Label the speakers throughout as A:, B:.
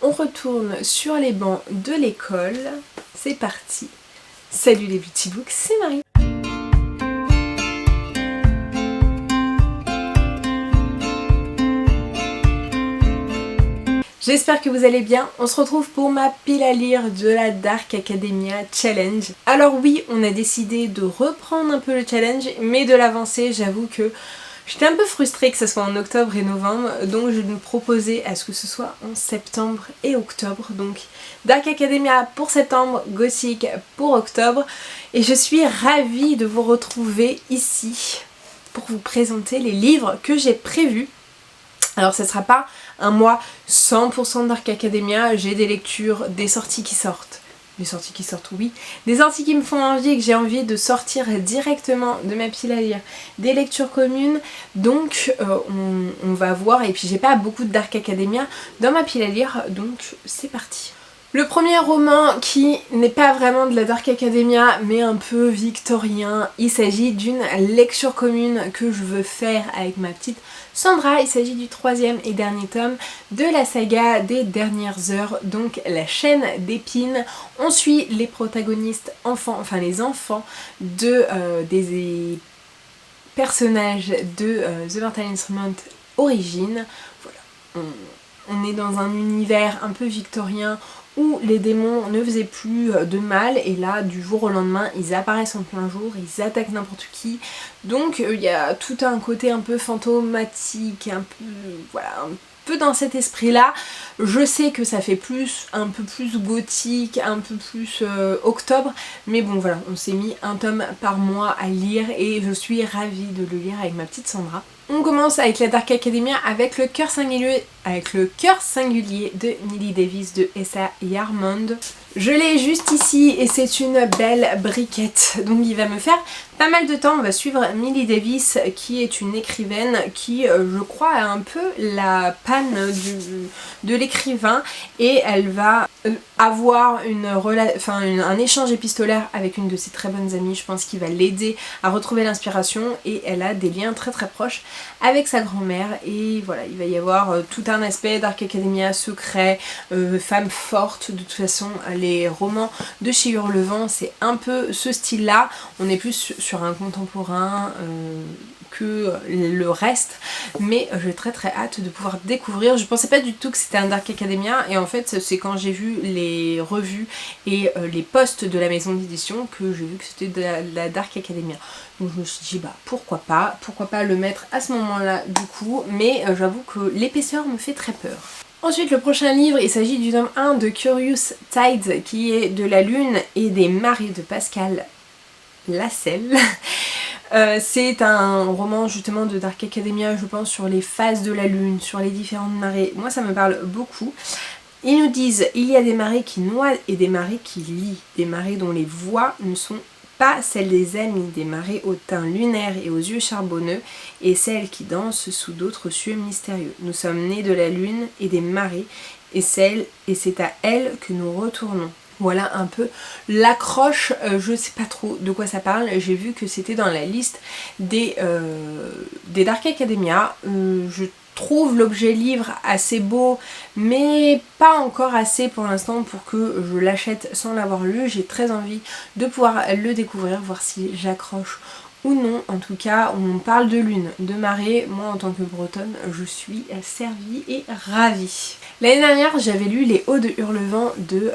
A: on retourne sur les bancs de l'école. C'est parti. Salut les Beauty Books, c'est Marie. J'espère que vous allez bien. On se retrouve pour ma pile à lire de la Dark Academia Challenge. Alors oui, on a décidé de reprendre un peu le challenge, mais de l'avancer. J'avoue que j'étais un peu frustrée que ce soit en octobre et novembre, donc je me proposais à ce que ce soit en septembre et octobre. Donc Dark Academia pour septembre, Gothic pour octobre. Et je suis ravie de vous retrouver ici pour vous présenter les livres que j'ai prévus. Alors ce sera pas un mois 100% Dark Academia, j'ai des lectures, des sorties qui sortent. Des sorties qui sortent, oui. Des sorties qui me font envie et que j'ai envie de sortir directement de ma pile à lire. Des lectures communes, donc on va voir. Et puis j'ai pas beaucoup de Dark Academia dans ma pile à lire, donc c'est parti. Le premier roman qui n'est pas vraiment de la Dark Academia mais un peu victorien, il s'agit d'une lecture commune que je veux faire avec ma petite Sandra. Il s'agit du 3e et dernier tome de la saga des dernières heures, donc la chaîne d'épines. On suit les protagonistes enfants, enfin les enfants de, des personnages de The Mortal Instrument Origins. Voilà. On est dans un univers un peu victorien où les démons ne faisaient plus de mal et là du jour au lendemain ils apparaissent en plein jour, ils attaquent n'importe qui. Donc il y a tout un côté un peu fantomatique, un peu voilà, un peu dans cet esprit là. Je sais que ça fait un peu plus gothique, un peu plus octobre, mais bon voilà, on s'est mis un tome par mois à lire et je suis ravie de le lire avec ma petite Sandra. On commence avec la Dark Academia avec le cœur singulier de Millie Davis de Essa Yarmond. Je l'ai juste ici et c'est une belle briquette, donc il va me faire pas mal de temps. On va suivre Millie Davis qui est une écrivaine qui je crois a un peu la panne de l'écrivain et elle va avoir un échange épistolaire avec une de ses très bonnes amies. Je pense qu'il va l'aider à retrouver l'inspiration et elle a des liens très très proches avec sa grand-mère et voilà, il va y avoir tout un aspect Dark Academia secret, femme forte. De toute façon les romans de chez Hurlevent c'est un peu ce style là, on est plus sur un contemporain que le reste, mais j'ai très très hâte de pouvoir découvrir. Je pensais pas du tout que c'était un Dark Academia et en fait c'est quand j'ai vu les revues et les posts de la maison d'édition que j'ai vu que c'était de la Dark Academia. Donc je me suis dit bah pourquoi pas le mettre à ce moment là du coup, mais j'avoue que l'épaisseur me fait très peur. Ensuite le prochain livre, il s'agit du tome 1 de Curious Tides qui est de la lune et des marées de Pascal Lascelles. C'est un roman justement de Dark Academia, je pense, sur les phases de la lune, sur les différentes marées. Moi ça me parle beaucoup. Ils nous disent il y a des marées qui noient et des marées qui lient, des marées dont les voix ne sont pas celles des amis, des marées au teint lunaire et aux yeux charbonneux, et celles qui dansent sous d'autres cieux mystérieux. Nous sommes nés de la lune et des marées, et c'est à elles que nous retournons. Voilà un peu l'accroche, je sais pas trop de quoi ça parle, j'ai vu que c'était dans la liste des Dark Academia. Je trouve l'objet livre assez beau mais pas encore assez pour l'instant pour que je l'achète sans l'avoir lu. J'ai très envie de pouvoir le découvrir, voir si j'accroche ou non. En tout cas on parle de lune, de marée, moi en tant que bretonne je suis servie et ravie. L'année dernière j'avais lu Les Hauts de Hurlevent de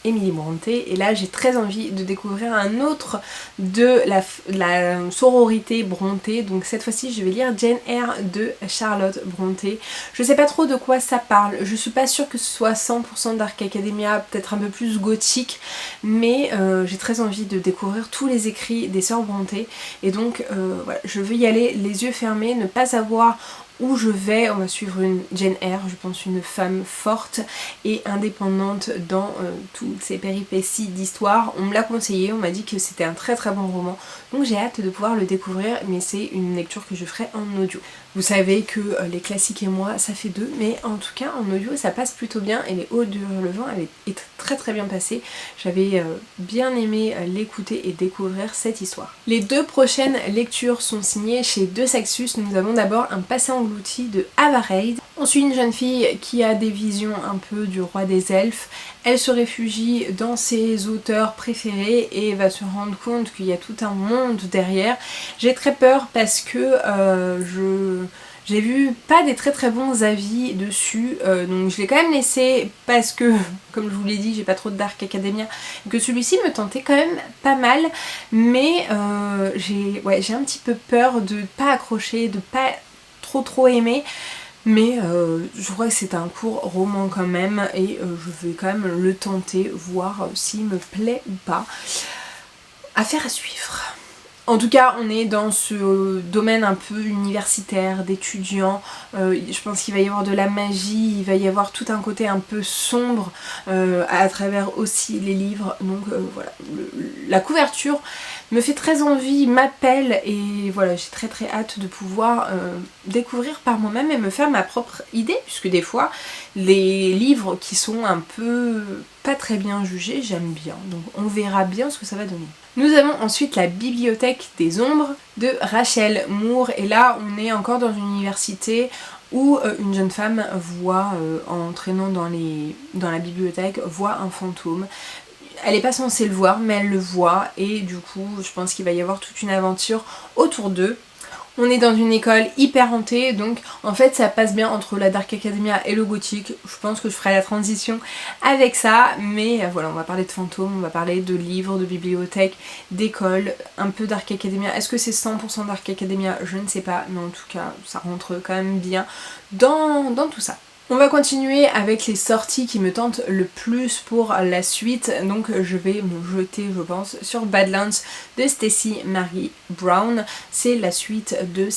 A: Emily Brontë et là j'ai très envie de découvrir un autre de la sororité Brontë, donc cette fois-ci je vais lire Jane Eyre de Charlotte Brontë. Je sais pas trop de quoi ça parle, je suis pas sûre que ce soit 100% Dark Academia, peut-être un peu plus gothique, mais j'ai très envie de découvrir tous les écrits des sœurs Brontë et donc voilà, je veux y aller les yeux fermés, ne pas savoir où je vais. On va suivre une Jane Eyre, je pense une femme forte et indépendante dans toutes ces péripéties d'histoire. On me l'a conseillé, on m'a dit que c'était un très très bon roman, donc j'ai hâte de pouvoir le découvrir, mais c'est une lecture que je ferai en audio. Vous savez que les classiques et moi ça fait deux, mais en tout cas en audio ça passe plutôt bien et Les Hauts de Hurlevent est très très bien passé. J'avais bien aimé l'écouter et découvrir cette histoire. Les deux prochaines lectures sont signées chez De Saxus. Nous avons d'abord Un passé en englouti de Ava Reid. On suit une jeune fille qui a des visions un peu du roi des elfes. Elle se réfugie dans ses auteurs préférés et va se rendre compte qu'il y a tout un monde derrière. J'ai très peur parce que j'ai vu pas des très bons avis dessus, donc je l'ai quand même laissé parce que, comme je vous l'ai dit, j'ai pas trop de Dark Academia, que celui-ci me tentait quand même pas mal, mais j'ai un petit peu peur de pas accrocher, de pas trop aimer. Mais je crois que c'est un court roman quand même et je vais quand même le tenter, voir s'il me plaît ou pas. Affaire à suivre. En tout cas, on est dans ce domaine un peu universitaire, d'étudiants. Je pense qu'il va y avoir de la magie, il va y avoir tout un côté un peu sombre à travers aussi les livres. Donc voilà, la couverture me fait très envie, m'appelle et voilà, j'ai très hâte de pouvoir découvrir par moi-même et me faire ma propre idée, puisque des fois, les livres qui sont un peu pas très bien jugés, j'aime bien. Donc on verra bien ce que ça va donner. Nous avons ensuite la Bibliothèque des Ombres de Rachel Moore et là on est encore dans une université où une jeune femme voit, en traînant dans la bibliothèque, voit un fantôme. Elle n'est pas censée le voir mais elle le voit et du coup je pense qu'il va y avoir toute une aventure autour d'eux. On est dans une école hyper hantée, donc en fait ça passe bien entre la Dark Academia et le gothique. Je pense que je ferai la transition avec ça, mais voilà, on va parler de fantômes, on va parler de livres, de bibliothèques, d'écoles, un peu Dark Academia. Est-ce que c'est 100% Dark Academia? Je ne sais pas, mais en tout cas ça rentre quand même bien dans tout ça. On va continuer avec les sorties qui me tentent le plus pour la suite, donc je vais me jeter je pense sur Badlands de Stacey Marie Brown. C'est la suite de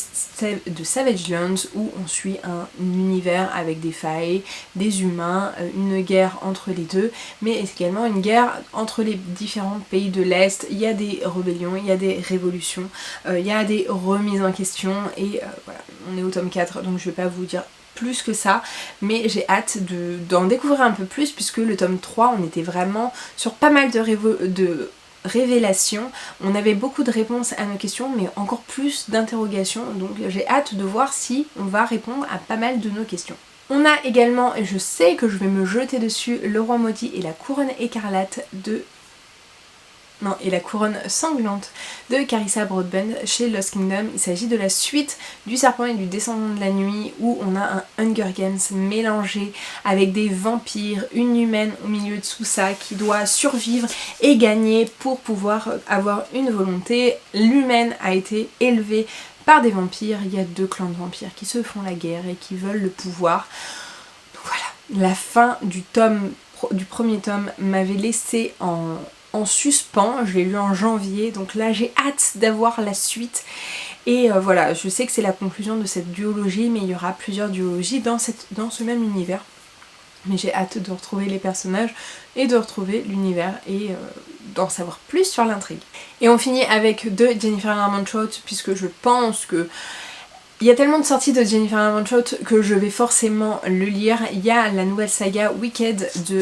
A: Savage Lands où on suit un univers avec des failles, des humains, une guerre entre les deux, mais également une guerre entre les différents pays de l'Est. Il y a des rébellions, il y a des révolutions, il y a des remises en question et voilà, on est au tome 4 donc je vais pas vous dire plus que ça, mais j'ai hâte d'en découvrir un peu plus puisque le tome 3 on était vraiment sur pas mal de révélations, on avait beaucoup de réponses à nos questions mais encore plus d'interrogations, donc j'ai hâte de voir si on va répondre à pas mal de nos questions. On a également, et je sais que je vais me jeter dessus, Le Roi Maudit et la Couronne Écarlate et la Couronne Sanglante de Carissa Broadbent chez Lost Kingdom. Il s'agit de la suite du Serpent et du Descendant de la Nuit où on a un Hunger Games mélangé avec des vampires, une humaine au milieu de tout ça qui doit survivre et gagner pour pouvoir avoir une volonté. L'humaine a été élevée par des vampires, il y a 2 clans de vampires qui se font la guerre et qui veulent le pouvoir. Donc voilà, la fin du premier tome m'avait laissé en suspens, je l'ai lu en janvier, donc là j'ai hâte d'avoir la suite et voilà, je sais que c'est la conclusion de cette duologie mais il y aura plusieurs duologies dans ce même univers, mais j'ai hâte de retrouver les personnages et de retrouver l'univers et d'en savoir plus sur l'intrigue. Et on finit avec de Jennifer Lamont Choate puisque je pense que il y a tellement de sorties de Jennifer Lamont Choate que je vais forcément le lire. Il y a la nouvelle saga Wicked de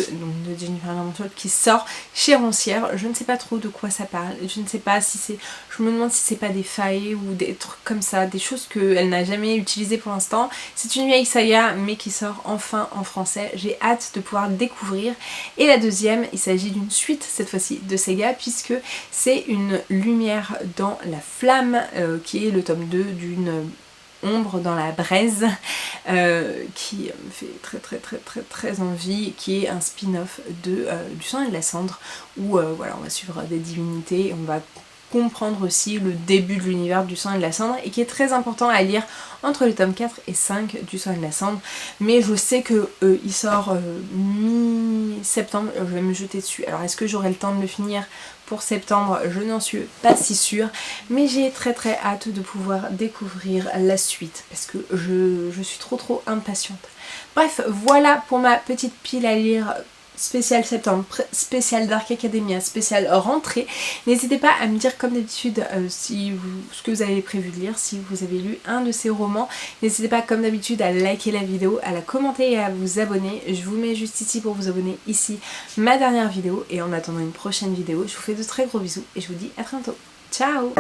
A: Jennifer Lamont Choate qui sort chez Roncière. Je ne sais pas trop de quoi ça parle. Je ne sais pas si c'est... Je me demande si c'est pas des failles ou des trucs comme ça, des choses qu'elle n'a jamais utilisées pour l'instant. C'est une vieille saga mais qui sort enfin en français. J'ai hâte de pouvoir découvrir. Et la deuxième, il s'agit d'une suite cette fois-ci de saga puisque c'est une lumière dans la flamme qui est le tome 2 d'une Ombre dans la braise qui me fait très envie, qui est un spin-off du sang et de la cendre où voilà, on va suivre des divinités et on va comprendre aussi le début de l'univers du sang et de la cendre et qui est très important à lire entre les tomes 4 et 5 du sang et de la cendre, mais je sais que il sort mi-septembre, je vais me jeter dessus. Alors est-ce que j'aurai le temps de le finir pour septembre? Je n'en suis pas si sûre, mais j'ai très hâte de pouvoir découvrir la suite parce que je suis trop impatiente. Bref, voilà pour ma petite pile à lire spécial septembre, spécial Dark Academia, spécial rentrée. N'hésitez pas à me dire comme d'habitude ce que vous avez prévu de lire, si vous avez lu un de ces romans. N'hésitez pas comme d'habitude à liker la vidéo, à la commenter et à vous abonner. Je vous mets juste ici pour vous abonner, ici ma dernière vidéo, et en attendant une prochaine vidéo, je vous fais de très gros bisous et je vous dis à très bientôt. Ciao!